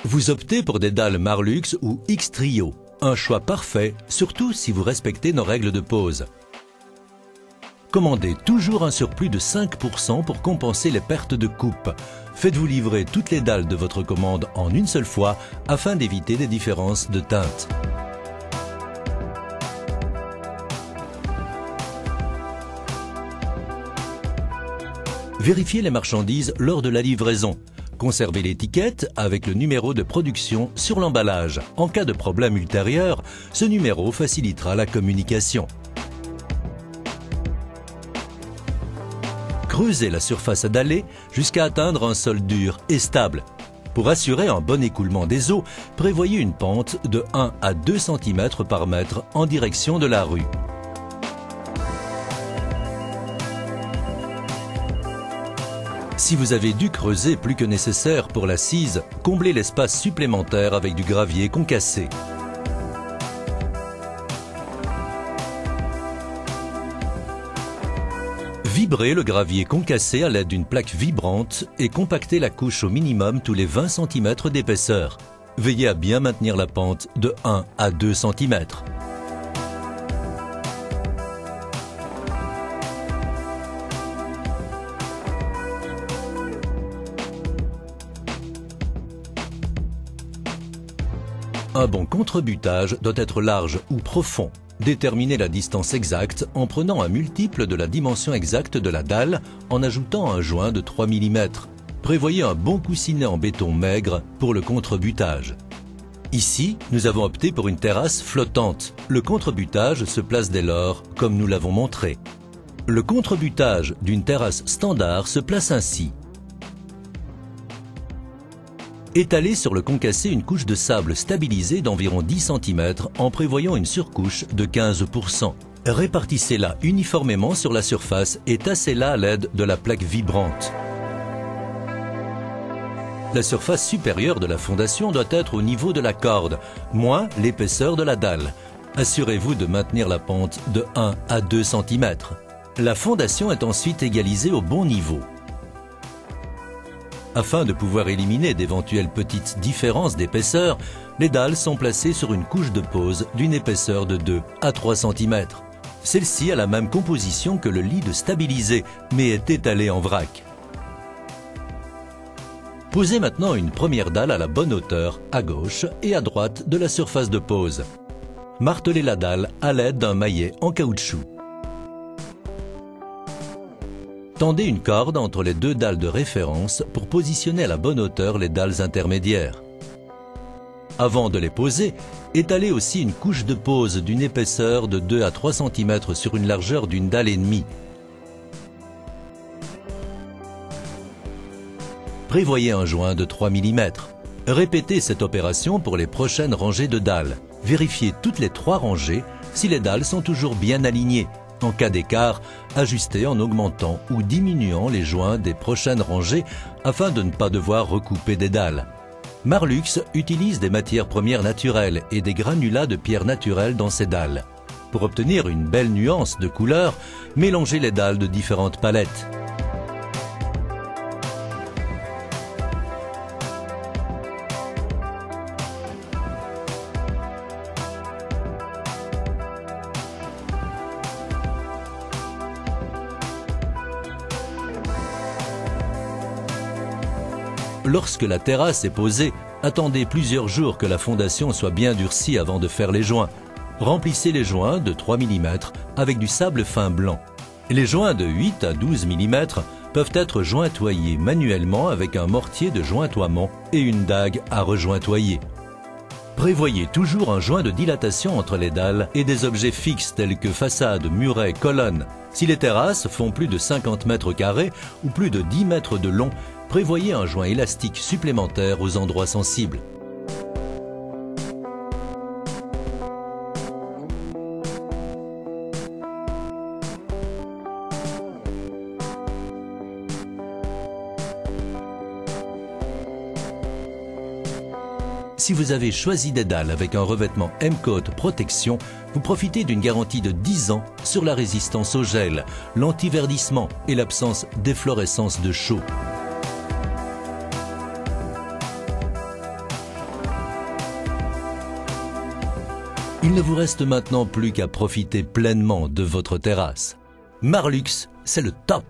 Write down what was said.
Vous optez pour des dalles Marlux ou X-Trio, un choix parfait, surtout si vous respectez nos règles de pose. Commandez toujours un surplus de 5% pour compenser les pertes de coupe. Faites-vous livrer toutes les dalles de votre commande en une seule fois afin d'éviter des différences de teinte. Vérifiez les marchandises lors de la livraison. Conservez l'étiquette avec le numéro de production sur l'emballage. En cas de problème ultérieur, ce numéro facilitera la communication. Creusez la surface à daller jusqu'à atteindre un sol dur et stable. Pour assurer un bon écoulement des eaux, prévoyez une pente de 1 à 2 cm par mètre en direction de la rue. Si vous avez dû creuser plus que nécessaire pour l'assise, comblez l'espace supplémentaire avec du gravier concassé. Vibrez le gravier concassé à l'aide d'une plaque vibrante et compactez la couche au minimum tous les 20 cm d'épaisseur. Veillez à bien maintenir la pente de 1 à 2 cm. Un bon contrebutage doit être large ou profond. Déterminez la distance exacte en prenant un multiple de la dimension exacte de la dalle en ajoutant un joint de 3 mm. Prévoyez un bon coussinet en béton maigre pour le contrebutage. Ici, nous avons opté pour une terrasse flottante. Le contrebutage se place dès lors comme nous l'avons montré. Le contrebutage d'une terrasse standard se place ainsi. Étalez sur le concassé une couche de sable stabilisée d'environ 10 cm en prévoyant une surcouche de 15%. Répartissez-la uniformément sur la surface et tassez-la à l'aide de la plaque vibrante. La surface supérieure de la fondation doit être au niveau de la corde, moins l'épaisseur de la dalle. Assurez-vous de maintenir la pente de 1 à 2 cm. La fondation est ensuite égalisée au bon niveau. Afin de pouvoir éliminer d'éventuelles petites différences d'épaisseur, les dalles sont placées sur une couche de pose d'une épaisseur de 2 à 3 cm. Celle-ci a la même composition que le lead stabilisé, mais est étalée en vrac. Posez maintenant une première dalle à la bonne hauteur, à gauche et à droite de la surface de pose. Martelez la dalle à l'aide d'un maillet en caoutchouc. Tendez une corde entre les deux dalles de référence pour positionner à la bonne hauteur les dalles intermédiaires. Avant de les poser, étalez aussi une couche de pose d'une épaisseur de 2 à 3 cm sur une largeur d'une dalle et demie. Prévoyez un joint de 3 mm. Répétez cette opération pour les prochaines rangées de dalles. Vérifiez toutes les 3 rangées si les dalles sont toujours bien alignées. En cas d'écart, ajustez en augmentant ou diminuant les joints des prochaines rangées afin de ne pas devoir recouper des dalles. Marlux utilise des matières premières naturelles et des granulats de pierre naturelle dans ses dalles. Pour obtenir une belle nuance de couleur, mélangez les dalles de différentes palettes. Lorsque la terrasse est posée, attendez plusieurs jours que la fondation soit bien durcie avant de faire les joints. Remplissez les joints de 3 mm avec du sable fin blanc. Les joints de 8 à 12 mm peuvent être jointoyés manuellement avec un mortier de jointoiement et une dague à rejointoyer. Prévoyez toujours un joint de dilatation entre les dalles et des objets fixes tels que façades, murets, colonnes. Si les terrasses font plus de 50 m² ou plus de 10 mètres de long, prévoyez un joint élastique supplémentaire aux endroits sensibles. Si vous avez choisi des dalles avec un revêtement M-Coat Protection, vous profitez d'une garantie de 10 ans sur la résistance au gel, l'antiverdissement et l'absence d'efflorescence de chaux. Il ne vous reste maintenant plus qu'à profiter pleinement de votre terrasse. Marlux, c'est le top!